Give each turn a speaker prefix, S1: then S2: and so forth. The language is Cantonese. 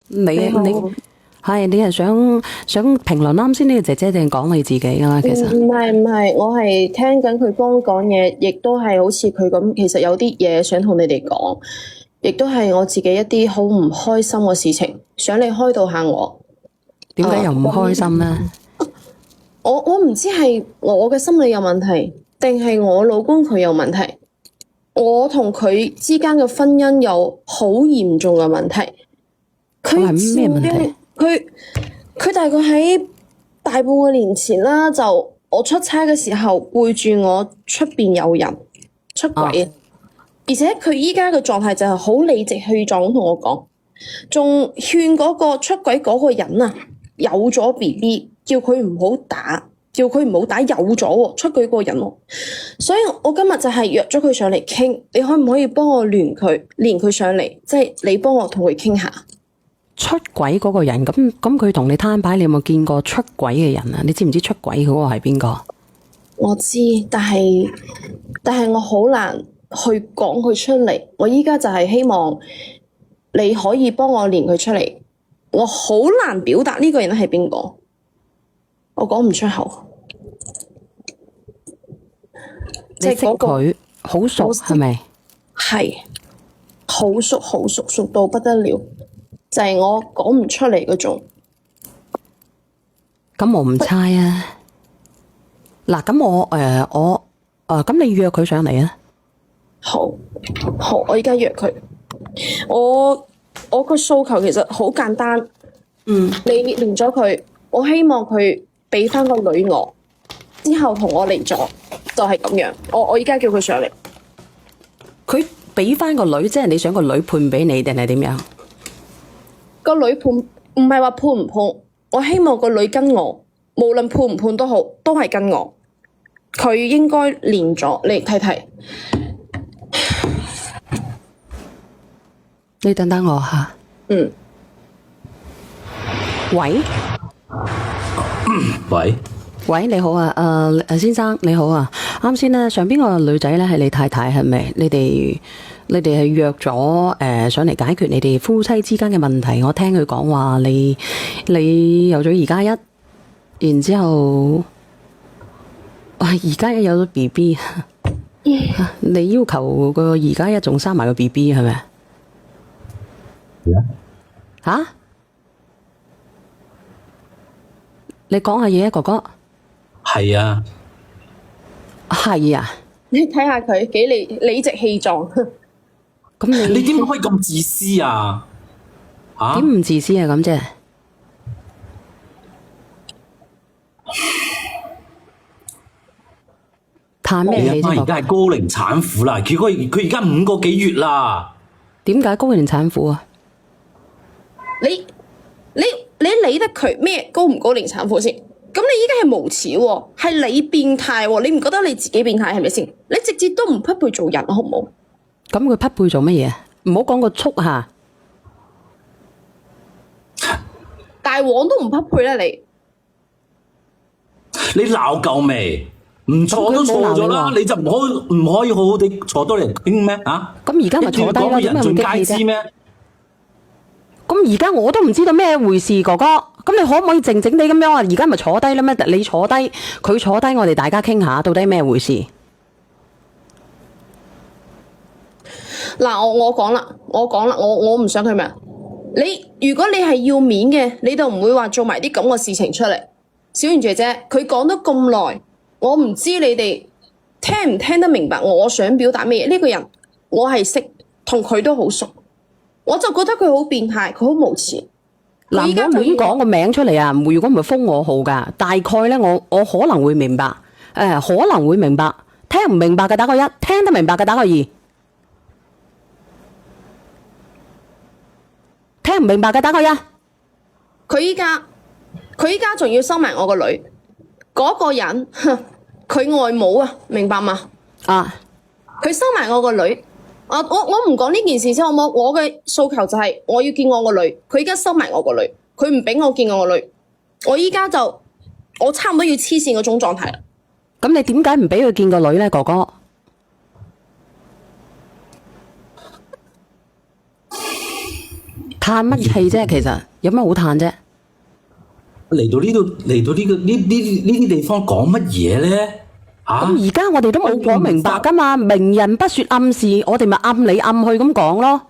S1: 你係你係想評論啱先呢個姐姐定講你自己㗎嘛？其實
S2: 唔係，我係聽緊佢剛講嘢，亦都係好似佢咁，其實有啲嘢想同你哋講，亦都係我自己一啲好唔開心嘅事情，想你開導下我。
S1: 點解又唔開心咧？
S2: 我唔知係我嘅心理有問題，定係我老公佢有問題。我同佢之間嘅婚姻有好嚴重嘅問題。佢
S1: 係咩問題？
S2: 佢大概喺大半個年前啦，就我出差嘅時候背住我出邊有人出軌，而且佢依家嘅狀態就係好理直氣壯咁同我講，仲勸嗰個出軌嗰個人啊，有咗 BB， 叫佢唔好打，有咗出軌嗰個人喎。所以我今日就係約咗佢上嚟傾，你可唔可以幫我連佢上嚟，即係你幫我同佢傾下。
S1: 出軌嗰個人，咁佢同你攤牌，你有冇見過出軌嘅人啊？你知唔知出軌嗰個係邊個？
S2: 我知，但係我好難去講佢出嚟。我依家就係希望你可以幫我連佢出嚟。我好難表達呢個人係邊個，我講唔出口。
S1: 你識佢好熟係咪？
S2: 係好熟，熟到不得了。就係我講唔出嚟嗰種。
S1: 咁我唔猜啊。嗱，咁我咁你約佢上嚟啊？
S2: 好，我而家約佢。我個訴求其實好簡單。你連咗佢，我希望佢俾翻個女我，之後同我離咗，就係咁樣。我而家叫佢上嚟。
S1: 佢俾翻個女，即係你想個女判俾你定係點樣？
S2: 個女判唔係話判唔判，我希望個女跟我，無論判唔判都好，都係跟我。佢應該連咗，你睇睇。
S1: 你等等我吓。喂，喂，你好啊，先生你好啊。啱先咧，上邊個女仔咧係你太太係咪？你哋係約咗上嚟解決你哋夫妻之間嘅問題。我聽佢講話，你有咗2+1，然之後2+1有咗 BB， 你要求個2+1仲生埋個 BB 係咪？吓？你講下嘢啊，哥哥。
S3: 係啊。
S1: 係啊。
S2: 你睇下佢幾理直氣壯。
S1: 咁
S3: 你點可以咁自私啊？
S1: 點唔自私啊？咁啫。嘆咩氣啫？
S3: 你阿媽而家係高齡產婦啦，佢而家5個幾月啦。
S1: 點解高齡產婦啊？
S2: 你理得佢咩高唔高齡產婦先？咁你依家係無恥喎，係你變態喎，你唔覺得你自己變態係咪先？你直接都唔匹配做人，好唔好？
S1: 咁佢匹配做乜嘢？唔好講個畜下，
S2: 大王都唔匹配啦你。
S3: 你鬧夠未？唔錯都錯咗啦，你就唔可以好好地坐多嚟傾咩？啊？
S1: 咁而家咪坐低啦，點解唔激氣啫？咁而家我都唔知道咩回事，哥哥。咁你可唔可以靜靜地咁樣啊？而家咪坐低啦咩？你坐低，佢坐低，我哋大家傾下，到底咩回事？
S2: 嗱，我講啦，我唔想佢咩？如果你係要面嘅，你就唔會話做埋啲咁嘅事情出嚟。小圓姐姐，佢講得咁耐，我唔知你哋聽唔聽得明白我想表達咩嘢？呢個人我係識，同佢都好熟。我就覺得佢好變態，佢好無恥。
S1: 嗱，唔好亂講個名出嚟啊！如果唔係封我號噶，大概咧我可能會明白，可能會明白。聽唔明白嘅打個1，聽得明白嘅打個2。聽唔明白嘅打個1。
S2: 佢依家仲要收埋我個女，嗰個人，佢外母啊，明白嗎？
S1: 啊，
S2: 佢收埋我個女。我唔講呢件事先好冇？我嘅訴求就係我要見我個女，佢而家收埋我個女，佢唔俾我見我個女，我依家就我差唔多要黐線嗰種狀態啦。
S1: 咁你點解唔俾佢見個女咧，哥哥？嘆乜氣啫？其實有咩好嘆啫？
S3: 嚟到呢度，嚟到呢啲地方講乜嘢咧？
S1: 咁而家我哋都冇講明白噶嘛，明人不說暗事，我哋咪暗嚟暗去咁講咯。